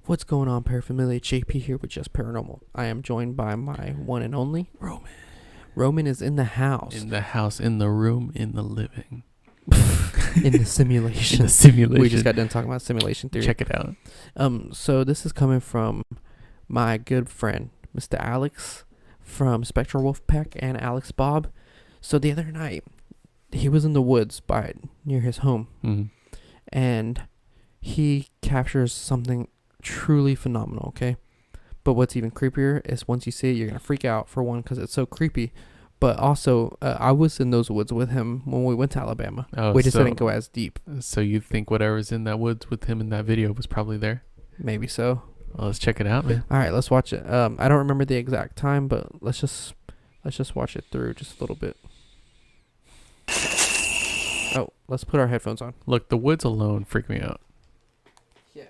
What's going on, Paraphernalia? JP here with Just Paranormal. I am joined by my one and only Roman. Roman is in the house. In the house, in the room, in the living. In the simulation. In the simulation. We just got done talking about simulation theory. Check it out. So this is coming from my good friend, Mr. Alex from Spectral Wolfpack and Alex Bob. So the other night, he was in the woods near his home, and he captures something truly phenomenal, okay? But what's even creepier is once you see it, you're going to freak out, for one, because it's so creepy. But also, I was in those woods with him when we went to Alabama. Oh, we just didn't go as deep. So you think whatever's in that woods with him in that video was probably there? Maybe so. Well, let's check it out, man. All right, let's watch it. I don't remember the exact time, but let's just watch it through just a little bit. Oh, let's put our headphones on. Look, the woods alone freak me out. Yeah.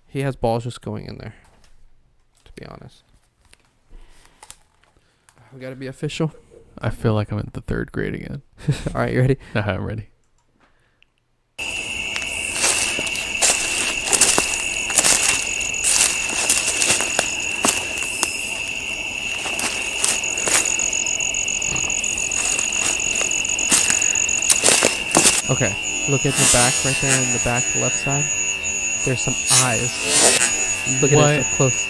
He has balls just going in there, to be honest. We got to be official. I feel like I'm in the third grade again. All right, you ready? I'm ready. Okay, look at the back right there in the back left side. There's some eyes. Look at it up close.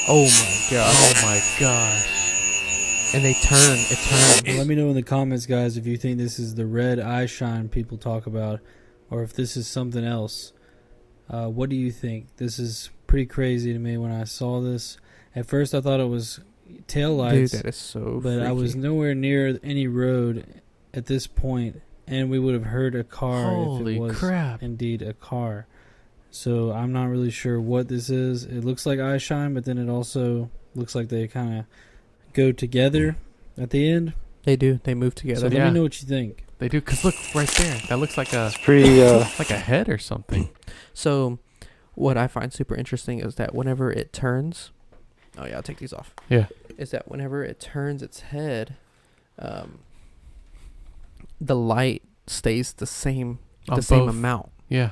Oh my god. Oh my gosh. And they turn. It turns. Let me know in the comments, guys, if you think this is the red eye shine people talk about, or if this is something else. What do you think? This is pretty crazy to me when I saw this. At first, I thought it was tail lights. Dude, that is so But freaky. I was nowhere near any road at this point, and we would have heard a car if it was indeed a car. So I'm not really sure what this is. It looks like eye shine, but then it also looks like they kind of go together at the end. They do. They move together. So let me know what you think. They do, because look right there. That looks like a pretty like a head or something. So what I find super interesting is that whenever it turns, oh yeah, I'll take these off. Yeah. Is that whenever it turns its head, the light stays the same amount. Yeah.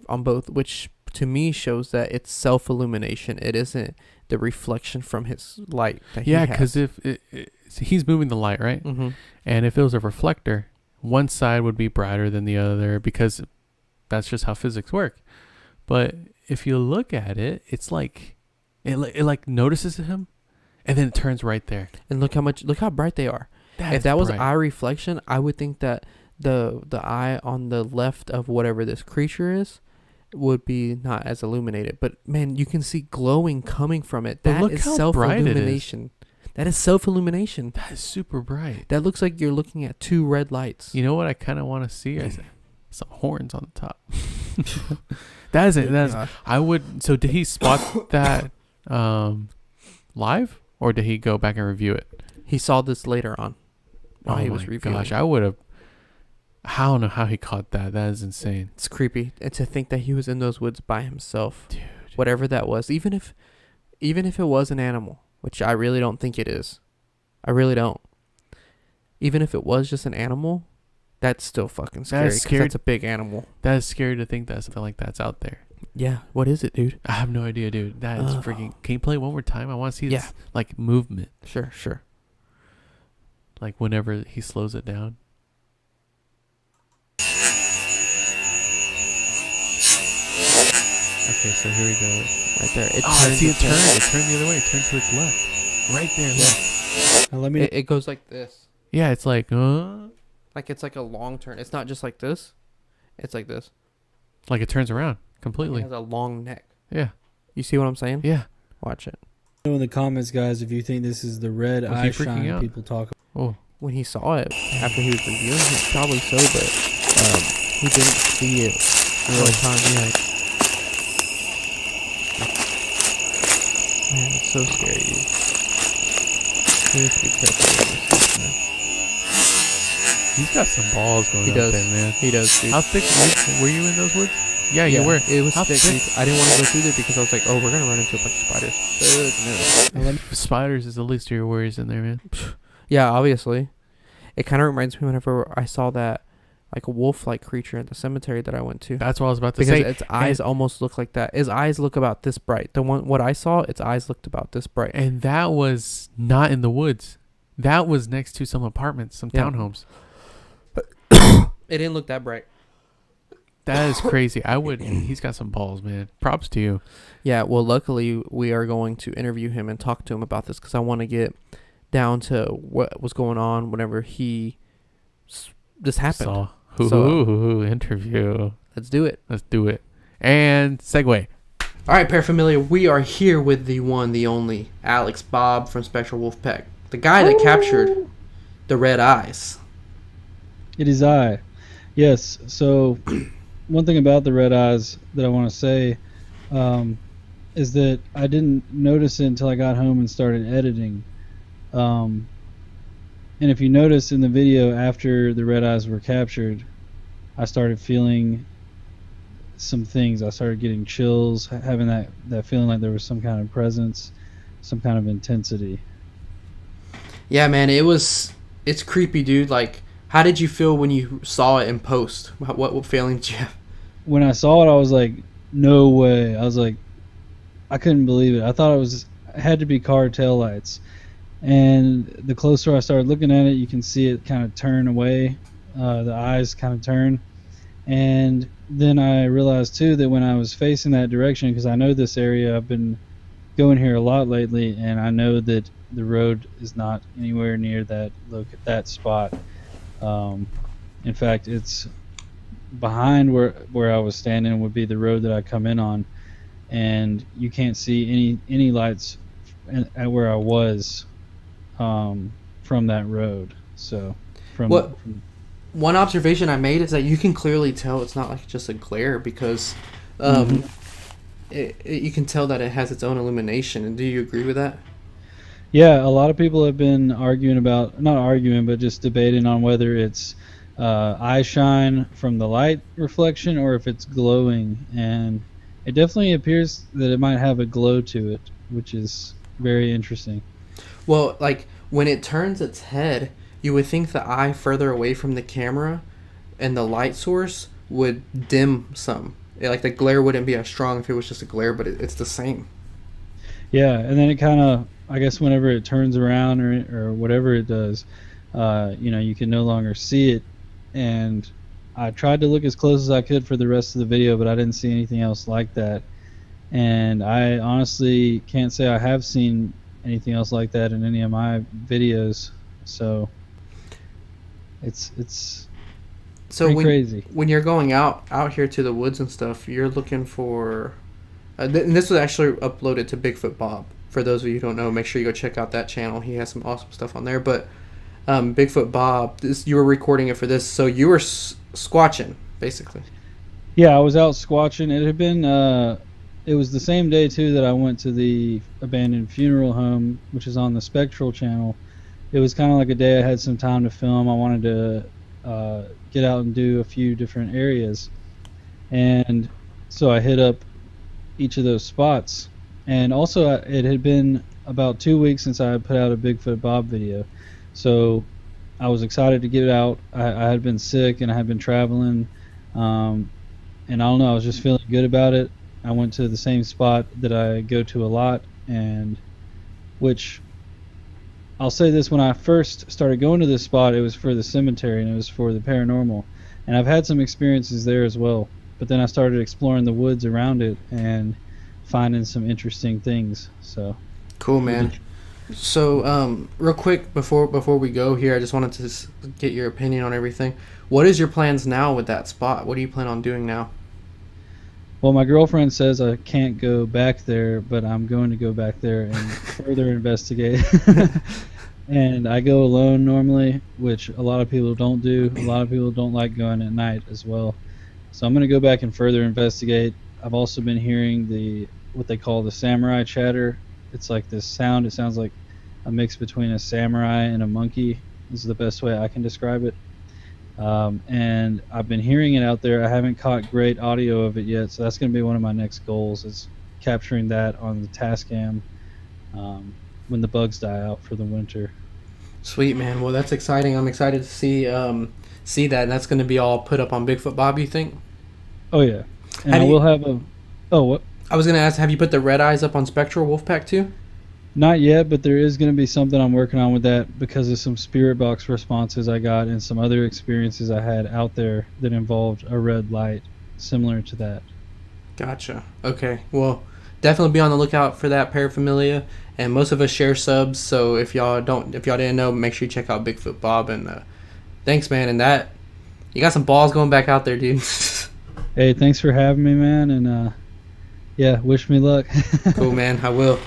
On both, which to me shows that it's self-illumination. It isn't the reflection from his light that he has. Because if he's moving the light, right? Mm-hmm. And if it was a reflector, one side would be brighter than the other because that's just how physics work. But if you look at it, it's like it like notices him, and then it turns right there. And look how bright they are. If that was eye reflection, I would think that the eye on the left of whatever this creature is would be not as illuminated. But man, you can see glowing coming from it. That is self-illumination. That is self-illumination. That is super bright. That looks like you're looking at two red lights. You know what I kind of want to see? Some horns on the top. That is it. I would. So did he spot that live, or did he go back and review it? He saw this later on while he was reviewing. Gosh, I would have. I don't know how he caught that. That is insane. It's creepy. And to think that he was in those woods by himself. Dude. Whatever that was. Even if it was an animal, which I really don't think it is. I really don't. Even if it was just an animal, that's still fucking scary. Because that's a big animal. That is scary to think that something like that's out there. Yeah. What is it, dude? I have no idea, dude. That is freaking... Can you play it one more time? I want to see this, like, movement. Sure. Like, whenever he slows it down. Okay, so here we go. Right there. I see it turn. It turned the other way. It turned to its left. Right there. Look. Now let me. It goes like this. Yeah, it's like... Like it's like a long turn. It's not just like this. It's like this. Like it turns around completely. It has a long neck. Yeah. You see what I'm saying? Yeah. Watch it. Know in the comments, guys, if you think this is the red eye shine people talk about. Oh. When he saw it after he was reviewing it, probably so, but he didn't see it real time. Yeah. Man, it's so scary, dude. You need to be careful with this, man. He's got some balls going up there, man. He does, dude. How thick were you in those woods? Yeah, you were. It was thick, dude. I didn't want to go through there because I was like, oh, we're going to run into a bunch of spiders. No. Spiders is the least of your worries in there, man. Yeah, obviously. It kind of reminds me whenever I saw that like a wolf-like creature at the cemetery that I went to. That's what I was about to because say. Its eyes almost look like that. His eyes look about this bright. What I saw, its eyes looked about this bright. And that was not in the woods. That was next to some apartments, some townhomes. It didn't look that bright. That is crazy. He's got some balls, man. Props to you. Yeah, well, luckily we are going to interview him and talk to him about this because I want to get down to what was going on whenever this happened. Interview. Let's do it. And segue. All right, Paraphernalia, we are here with the one, the only Alex Bob from Spectral Wolfpack, the guy that captured the red eyes. It is I. Yes, so one thing about the red eyes that I want to say is that I didn't notice it until I got home and started editing. And if you notice in the video after the red eyes were captured, I started feeling some things. I started getting chills, having that feeling like there was some kind of presence, some kind of intensity. Yeah, man, it's creepy, dude. Like, how did you feel when you saw it in post? What feeling did you have? When I saw it, I was like, no way. I was like, I couldn't believe it. I thought it had to be car tail lights. And the closer I started looking at it, you can see it kind of turn away. The eyes kind of turn. And then I realized, too, that when I was facing that direction, because I know this area, I've been going here a lot lately, and I know that the road is not anywhere near that spot. In fact, it's behind where I was standing would be the road that I come in on, and you can't see any lights at where I was from that road. So one observation I made is that you can clearly tell it's not like just a glare because you can tell that it has its own illumination. And do you agree with that? Yeah, a lot of people have been but just debating on whether it's eye shine from the light reflection or if it's glowing. And it definitely appears that it might have a glow to it, which is very interesting. Well, like when it turns its head, you would think the eye further away from the camera and the light source would dim some. Like the glare wouldn't be as strong if it was just a glare, but it's the same. Yeah, and then it kind of, I guess whenever it turns around or whatever it does, you can no longer see it. And I tried to look as close as I could for the rest of the video, but I didn't see anything else like that. And I honestly can't say I have seen anything else like that in any of my videos. So it's pretty crazy. When you're going out here to the woods and stuff, you're looking for and this was actually uploaded to Bigfoot Bob. For those of you who don't know, make sure you go check out that channel. He has some awesome stuff on there. But Bigfoot Bob, you were recording it for this, so you were squatching, basically. Yeah, I was out squatching. It had been it was the same day, too, that I went to the abandoned funeral home, which is on the Spectral channel. It was kind of like a day I had some time to film. I wanted to get out and do a few different areas. And so I hit up each of those spots. And also, it had been about 2 weeks since I had put out a Bigfoot Bob video. So I was excited to get it out. I had been sick and I had been traveling. And I don't know, I was just feeling good about it. I went to the same spot that I go to a lot, and which I'll say this, when I first started going to this spot, it was for the cemetery and it was for the paranormal. And I've had some experiences there as well. But then I started exploring the woods around it and finding some interesting things. So cool, man. So real quick before we go here, I just wanted to get your opinion on everything. What is your plans now with that spot? What do you plan on doing now? Well, my girlfriend says I can't go back there, but I'm going to go back there and further investigate. And I go alone normally, which a lot of people don't do. A lot of people don't like going at night as well. So I'm going to go back and further investigate. I've also been hearing what they call the samurai chatter. It's like this sound. It sounds like a mix between a samurai and a monkey. This is the best way I can describe it. And I've been hearing it out there. I haven't caught great audio of it yet, so that's going to be one of my next goals, is capturing that on the Tascam when the bugs die out for the winter. Sweet, man. Well, that's exciting. I'm excited to see see that, and that's going to be all put up on Bigfoot Bob, you think? Oh yeah, and I will have a. Oh, what? I was going to ask, have you put the red eyes up on Spectral Wolfpack too? Not yet, but there is going to be something I'm working on with that because of some spirit box responses I got and some other experiences I had out there that involved a red light similar to that. Gotcha. Okay. Well, definitely be on the lookout for that paraphernalia. And most of us share subs, so if y'all didn't know, make sure you check out Bigfoot Bob. And thanks, man. And that you got some balls going back out there, dude. Hey, thanks for having me, man. And yeah, wish me luck. Cool, man. I will.